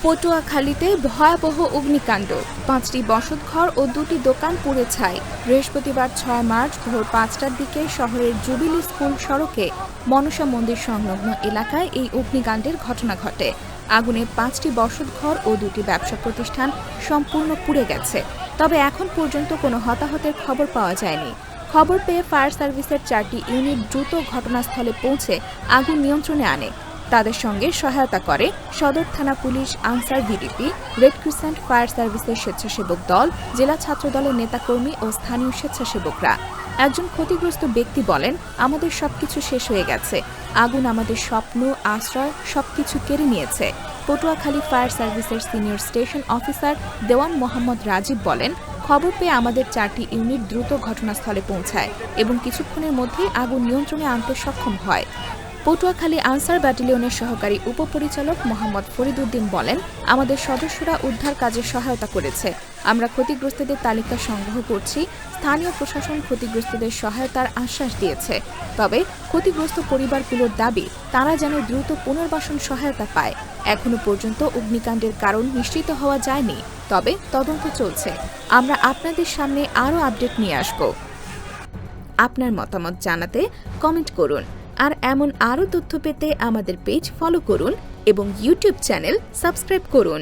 পটুয়াখালীতে ভয়াবহ অগ্নিকাণ্ড, ৫টি বসতঘর ও ২টি দোকান পুড়ে ছাই। বৃহস্পতিবার ৬ মার্চ ভোর ৫টার দিকে শহরের জুবিলি স্কুল সড়কে মনসা মন্দির সংলগ্ন এলাকায় এই অগ্নিকাণ্ডের ঘটনা ঘটে। আগুনে ৫টি বসতঘর ও ২টি ব্যবসা প্রতিষ্ঠান সম্পূর্ণ পুড়ে গেছে। তবে এখন পর্যন্ত কোনো হতাহতের খবর পাওয়া যায়নি। খবর পেয়ে ফায়ার সার্ভিসের ৪টি ইউনিট দ্রুত ঘটনাস্থলে পৌঁছে আগুন নিয়ন্ত্রণে আনে। তাদের সঙ্গে সহায়তা করে সদর থানা police, answer VDP, red crescent fire সার্ভিসের স্বেচ্ছাসেবক দল, জেলা ছাত্রদলের নেতাকর্মী ও স্থানীয় স্বেচ্ছাসেবকরা। একজন ক্ষতিগ্রস্ত ব্যক্তি বলেন, আমাদের সবকিছু শেষ হয়ে গেছে। আগুন আমাদের স্বপ্ন, আশ্রয় সবকিছু কেড়ে নিয়েছে। পটুয়াখালী ফায়ার সার্ভিসের সিনিয়র স্টেশন অফিসার দেওয়ান মোহাম্মদ রাজীব বলেন, খবর পেয়ে আমাদের ৪টি ইউনিট দ্রুত ঘটনাস্থলে পৌঁছায় এবং কিছুক্ষণের মধ্যেই আগুন নিয়ন্ত্রণে আনতে সক্ষম হয়। পটুয়াখালী আনসার ব্যাটালিয়নের সহকারী উপপরিচালক মোহাম্মদ ফরিদউদ্দিন বলেন, আমাদের সদস্যরা উদ্ধার কাজে সহায়তা করেছে। আমরা ক্ষতিগ্রস্তদের তালিকা সংগ্রহ করছি। স্থানীয় প্রশাসন ক্ষতিগ্রস্তদের সহায়তার আশ্বাস দিয়েছে। তবে ক্ষতিগ্রস্ত পরিবারগুলোর দাবি, তারা যেন দ্রুত পুনর্বাসন সহায়তা পায়। এখনো পর্যন্ত অগ্নিকাণ্ডের কারণ নিশ্চিত হওয়া যায়নি, তবে তদন্ত চলছে। আমরা আপনাদের সামনে আরও আপডেট নিয়ে আসব। আপনার মতামত জানাতে কমেন্ট করুন। আর এমন আরও তথ্য পেতে আমাদের পেজ ফলো করুন এবং ইউটিউব চ্যানেল সাবস্ক্রাইব করুন।